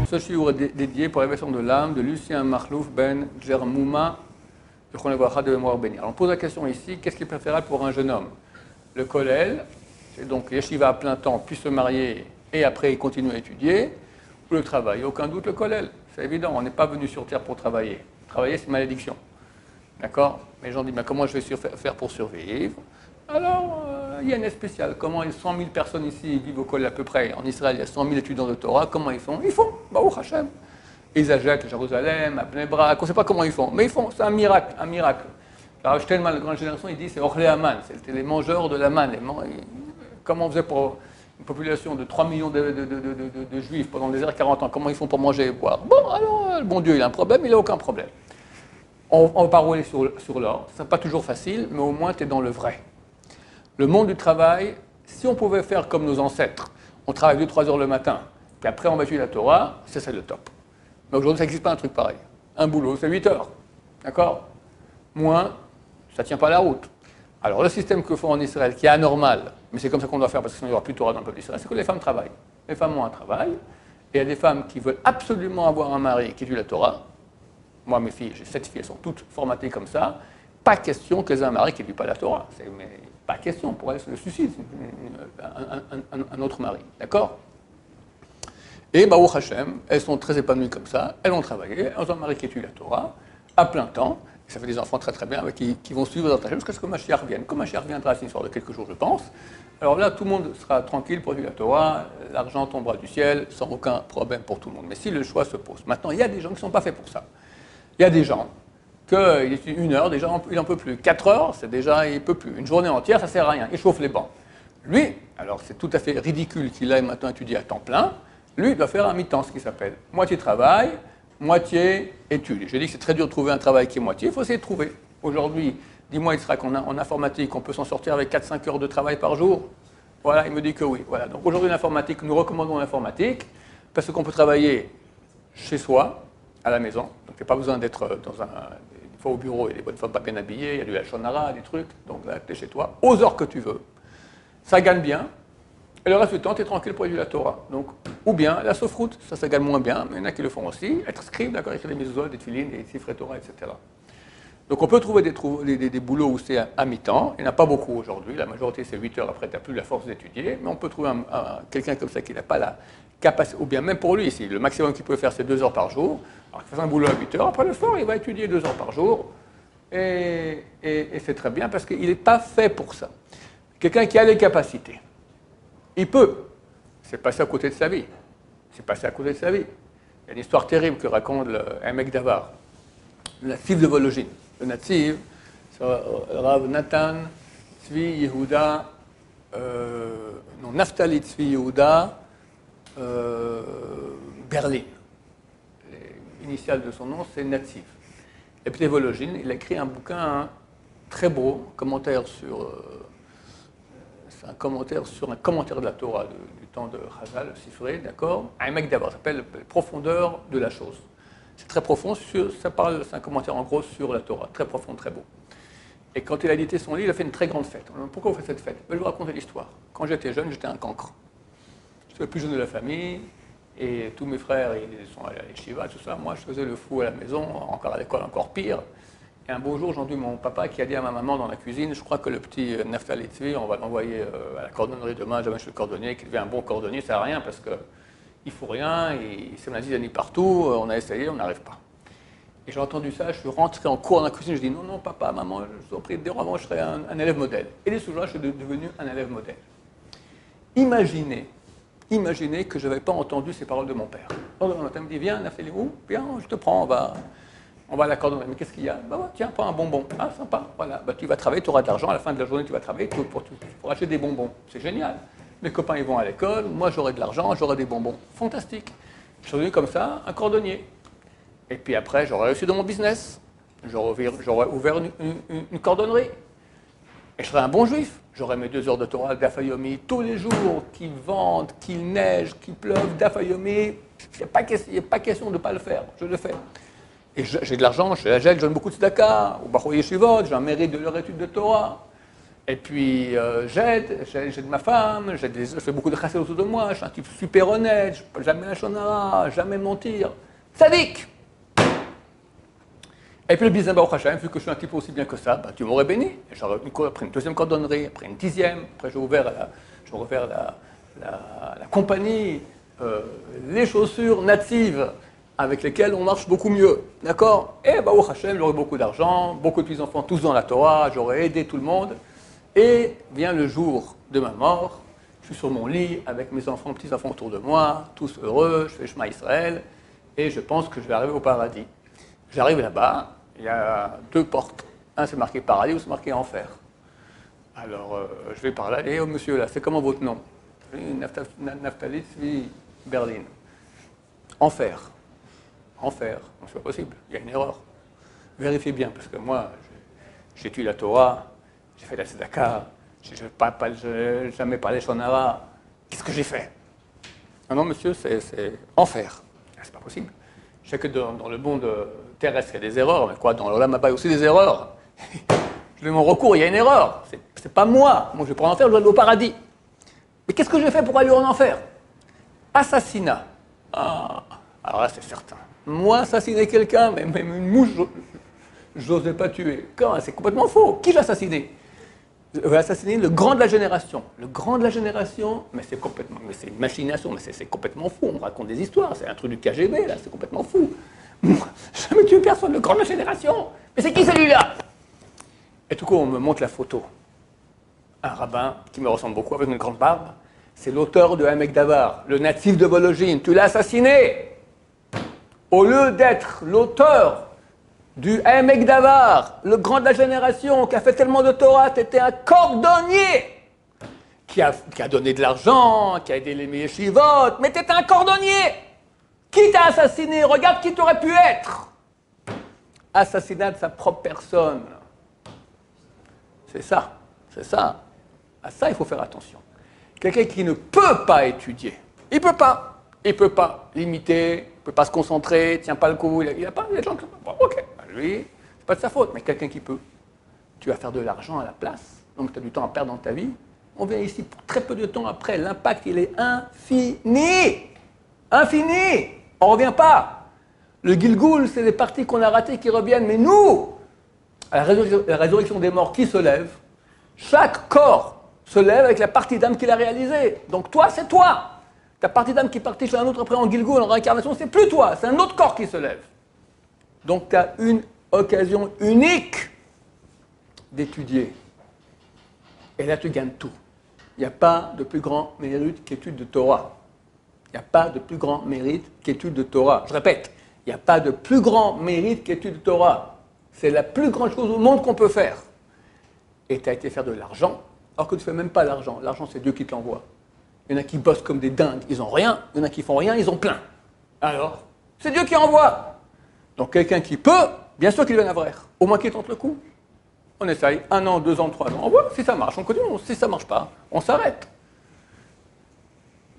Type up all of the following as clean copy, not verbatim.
Ce shiur est dédié pour l'élévation de l'âme de Lucien Marlouf Ben Djermouma de mémoire bénie. Alors on pose la question ici, qu'est-ce qui est préférable pour un jeune homme? Le kollel, c'est donc yeshiva à plein temps, puis se marier et après continuer à étudier, ou le travail? Aucun doute le kollel, c'est évident, on n'est pas venu sur terre pour travailler. Travailler, c'est une malédiction. D'accord? Mais les gens disent, mais comment je vais faire pour survivre? Alors, il y a une aide spéciale. Comment 100 000 personnes ici vivent au kollel à peu près? En Israël, il y a 100 000 étudiants de Torah. Comment ils font? Ils font, Baruch Hashem. Ils achètent à Jérusalem, à Bnei Brak, on ne sait pas comment ils font, mais ils font, c'est un miracle, un miracle. Alors, Stelman, la grande génération, il dit c'est Orlé Aman, c'était les mangeurs de la manne. Comment on faisait pour une population de 3 millions de juifs pendant les 40 ans, comment ils font pour manger et boire? Bon, alors, le bon Dieu, il a un problème, il n'a aucun problème. On va pas rouler sur l'or, ce n'est pas toujours facile, mais au moins tu es dans le vrai. Le monde du travail, si on pouvait faire comme nos ancêtres, on travaille 2-3 heures le matin, puis après on va étudier la Torah, c'est le top. Mais aujourd'hui, ça n'existe pas un truc pareil. Un boulot, c'est 8 heures. D'accord? Moins, ça ne tient pas la route. Alors, le système que font en Israël, qui est anormal, mais c'est comme ça qu'on doit faire parce que sinon il n'y aura plus de Torah dans le peuple d'Israël, c'est que les femmes travaillent. Les femmes ont un travail, et il y a des femmes qui veulent absolument avoir un mari qui étudie la Torah. Moi, mes filles, j'ai 7 filles, elles sont toutes formatées comme ça. Pas question qu'elles aient un mari qui ne vit pas la Torah. Mais pas question, pour elles, c'est le suicide, un autre mari. D'accord? Et Baruch Hashem, elles sont très épanouies comme ça, elles ont travaillé, elles ont un mari qui étudie la Torah, à plein temps, et ça fait des enfants très très bien, qui vont suivre dans ta jusqu'à ce que Mashiach vienne. Comme Mashiach viendra, c'est une histoire de quelques jours, je pense, alors là, tout le monde sera tranquille pour étudier la Torah, l'argent tombera du ciel, sans aucun problème pour tout le monde. Mais si le choix se pose, maintenant, il y a des gens qui ne sont pas faits pour ça. Il y a des gens qu'il étudie 1 heure, déjà, il n'en peut plus. 4 heures, c'est déjà, il ne peut plus. Une journée entière, ça ne sert à rien, il chauffe les bancs. Lui, alors c'est tout à fait ridicule qu'il aille maintenant étudier à temps plein. Lui, il doit faire un mi-temps, ce qui s'appelle moitié travail, moitié études. J'ai dit que c'est très dur de trouver un travail qui est moitié, il faut essayer de trouver. Aujourd'hui, dis-moi, il sera qu'en informatique, on peut s'en sortir avec 4-5 heures de travail par jour. Voilà, il me dit que oui. Voilà. Donc aujourd'hui, l'informatique, nous recommandons l'informatique, parce qu'on peut travailler chez soi, à la maison. Donc il n'y a pas besoin d'être dans une fois au bureau, il y a des bonnes femmes pas bien habillées, il y a du lachonara, des trucs. Donc là, tu es chez toi, aux heures que tu veux. Ça gagne bien. Et le reste du temps, tu es tranquille pour étudier la Torah. Donc, ou bien la sofroute, ça gagne moins bien, mais il y en a qui le font aussi. Être scribe, d'accord, écrire des mezuzot, des tefilines, des sifrei Torah, etc. Donc on peut trouver des boulots où c'est à mi-temps. Il n'y en a pas beaucoup aujourd'hui. La majorité, c'est 8 heures. Après, tu n'as plus la force d'étudier. Mais on peut trouver quelqu'un comme ça qui n'a pas la capacité, ou bien même pour lui, ici, le maximum qu'il peut faire, c'est 2 heures par jour. Alors il fait un boulot à 8 heures. Après le soir, il va étudier 2 heures par jour. Et c'est très bien parce qu'il n'est pas fait pour ça. Quelqu'un qui a les capacités. Il peut. C'est passé à côté de sa vie. C'est passé à côté de sa vie. Il y a une histoire terrible que raconte un mec d'Avar, le Nativ de Vologine. Le Nativ, c'est Rav Nathan Tzvi Yehuda, Naftali Tzvi Yehuda Berlin. L'initiale de son nom, c'est Nativ. Et puis Vologine, il a écrit un bouquin très beau, commentaire sur. C'est un commentaire sur un commentaire de la Torah du temps de Chazal, le Sifrei, d'accord? Un mec d'abord, ça s'appelle « Profondeur de la chose ». C'est très profond, c'est un commentaire en gros sur la Torah, très profond, très beau. Et quand il a édité son livre, il a fait une très grande fête. Pourquoi vous faites cette fête? Je vais vous raconter l'histoire. Quand j'étais jeune, j'étais un cancre. J'étais le plus jeune de la famille, et tous mes frères, ils sont allés à l'Yeshiva, tout ça. Moi, je faisais le fou à la maison, encore à l'école, encore pire. Et un beau jour, j'ai entendu mon papa qui a dit à ma maman dans la cuisine, je crois que le petit Naftali Tzvi, on va l'envoyer à la cordonnerie demain, jamais chez le cordonnier, qu'il devient un bon cordonnier, ça sert à rien parce qu'il ne faut rien, il s'est dit partout, on a essayé, on n'arrive pas. Et j'ai entendu ça, je suis rentré en cours dans la cuisine, je dis non, papa, maman, je vous en prie, désormais, je serai un élève modèle. Et dès ce jour-là, je suis devenu un élève modèle. Imaginez que je n'avais pas entendu ces paroles de mon père. Le matin, il me dit, viens, Naftali, où? Viens, je te prends, on va à la cordonnerie. Mais qu'est-ce qu'il y a? Tiens, prends un bonbon. Ah, sympa. Voilà. Tu vas travailler, tu auras de l'argent. À la fin de la journée, tu vas travailler pour acheter des bonbons. C'est génial. Mes copains, ils vont à l'école. Moi, j'aurai de l'argent, j'aurai des bonbons. Fantastique. Je suis devenu comme ça, un cordonnier. Et puis après, j'aurais réussi dans mon business. J'aurais ouvert une cordonnerie. Et je serais un bon juif. J'aurais mes 2 heures de Torah, d'Afayomi, tous les jours, qu'il vente, qu'il neige, qu'il pleuve, d'Afayomi. Il n'y a pas question de ne pas le faire. Je le fais. Et j'ai de l'argent, je donne beaucoup de tzedaka, au Bachou Yeshivot, j'ai un mérite de leur étude de Torah. Et puis, j'aide ma femme, je fais beaucoup de chassid autour de moi, je suis un type super honnête, je ne peux jamais la shonara, jamais mentir. Tzadik! Et puis le business Baruch Hashem, vu que je suis un type aussi bien que ça, bah, tu m'aurais béni. J'aurais après une deuxième cordonnerie, après une dixième, après j'ai ouvert la compagnie, les chaussures natives avec lesquelles on marche beaucoup mieux. D'accord? Et Baruch Hashem, j'aurais beaucoup d'argent, beaucoup de petits-enfants, tous dans la Torah, j'aurais aidé tout le monde. Et vient le jour de ma mort, je suis sur mon lit avec mes enfants, petits-enfants autour de moi, tous heureux, je fais Shema Israël, et je pense que je vais arriver au paradis. J'arrive là-bas, il y a deux portes. Un, c'est marqué paradis, ou c'est marqué enfer. Alors, je vais par là. Et oh, monsieur, là, c'est comment votre nom? Naftali Tzvi Berlin. Enfer. Enfer. Non, c'est pas possible. Il y a une erreur. Vérifiez bien, parce que moi, j'étudie la Torah, j'ai fait la Tzedaka, je n'ai jamais parlé Shonara. Qu'est-ce que j'ai fait? Non, monsieur, c'est enfer. C'est pas possible. Je sais que dans le monde terrestre, il y a des erreurs, mais quoi, dans l'Olam Haba, il y a aussi des erreurs. Je vais mon recours, il y a une erreur. C'est pas moi. Moi, je vais pour l'enfer, je dois aller au paradis. Mais qu'est-ce que j'ai fait pour aller en enfer? Assassinat. Ah, alors là, c'est certain. Moi, assassiner quelqu'un, même une mouche, je n'osais pas tuer. C'est complètement faux. Qui j'ai assassiné? J'ai assassiné le grand de la génération. Le grand de la génération, mais c'est une machination, mais c'est complètement fou. On raconte des histoires, c'est un truc du KGB, là, c'est complètement fou. Moi, j'ai jamais tué personne, le grand de la génération. Mais c'est qui celui-là? Et tout coup, on me montre la photo. Un rabbin qui me ressemble beaucoup, avec une grande barbe. C'est l'auteur de Hamek Davar, le natif de Vologine. Tu l'as assassiné. Au lieu d'être l'auteur du Hamek Davar, le grand de la génération, qui a fait tellement de Torah, tu étais un cordonnier, qui a donné de l'argent, qui a aidé les yeshivot, mais tu étais un cordonnier. Qui t'a assassiné? Regarde qui tu aurais pu être. Assassinat de sa propre personne. C'est ça, c'est ça. À ça, il faut faire attention. Quelqu'un qui ne peut pas étudier, il ne peut pas limiter, il ne peut pas se concentrer, il ne tient pas le coup, il y a des gens qui bon, ok, lui, c'est pas de sa faute, mais quelqu'un qui peut, tu vas faire de l'argent à la place, donc tu as du temps à perdre dans ta vie, on vient ici pour très peu de temps après, l'impact il est infini, infini, on ne revient pas. Le Gilgoul, c'est les parties qu'on a ratées qui reviennent, mais nous, à la résurrection des morts, qui se lève? Chaque corps se lève avec la partie d'âme qu'il a réalisée. Donc toi, c'est toi. Ta partie d'âme qui est partie chez un autre après en Gilgoul, en réincarnation, c'est plus toi, c'est un autre corps qui se lève. Donc tu as une occasion unique d'étudier. Et là, tu gagnes tout. Il n'y a pas de plus grand mérite qu'étude de Torah. Il n'y a pas de plus grand mérite qu'étude de Torah. Je répète, il n'y a pas de plus grand mérite qu'étude de Torah. C'est la plus grande chose au monde qu'on peut faire. Et tu as été faire de l'argent, alors que tu ne fais même pas l'argent. L'argent, c'est Dieu qui te l'envoie. Il y en a qui bossent comme des dingues, ils n'ont rien. Il y en a qui font rien, ils ont plein. Alors, c'est Dieu qui envoie. Donc quelqu'un qui peut, bien sûr qu'il vient avoir. Au moins qu'il tente le coup. On essaye, 1 an, 2 ans, 3 ans. On voit si ça marche, on continue. Si ça ne marche pas, on s'arrête.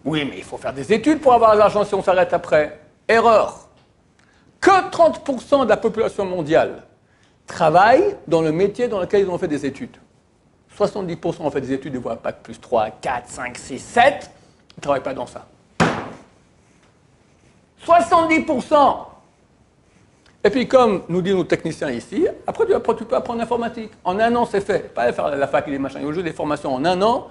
Oui, mais il faut faire des études pour avoir de l'argent si on s'arrête après. Erreur. Que 30% de la population mondiale travaillent dans le métier dans lequel ils ont fait des études. 70% ont fait des études, ils voient pas plus 3, 4, 5, 6, 7. Ils ne travaillent pas dans ça. 70%. Et puis, comme nous disent nos techniciens ici, après tu peux apprendre l'informatique. En 1 an, c'est fait. Pas faire la fac et les machins. Il y a aujourd'hui des formations en 1 an.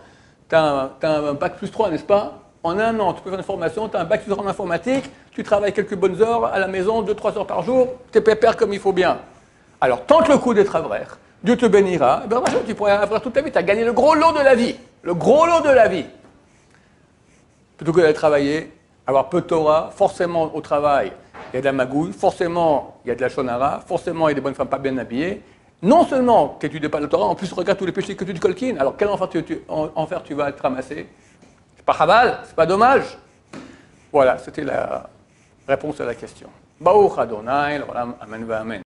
Tu as un bac plus 3, n'est-ce pas? En 1 an, tu peux faire une formation, tu as un bac plus 3 en informatique, tu travailles quelques bonnes heures à la maison, 2-3 heures par jour, tu es pépère comme il faut bien. Alors, tente le coup d'être avraire. Dieu te bénira. Et bien, tu pourrais avoir toute ta vie. Tu as gagné le gros lot de la vie. Le gros lot de la vie. Plutôt que d'aller travailler, avoir peu de Torah, forcément au travail, il y a de la magouille, forcément il y a de la shonara, forcément il y a des bonnes femmes pas bien habillées. Non seulement tu n'étudies pas le Torah, en plus regarde tous les péchés que tu te colquines. Alors quel enfer tu vas te ramasser? C'est pas chaval, c'est pas dommage. Voilà, c'était la réponse à la question. Baruch Adonai, Amen va Amen.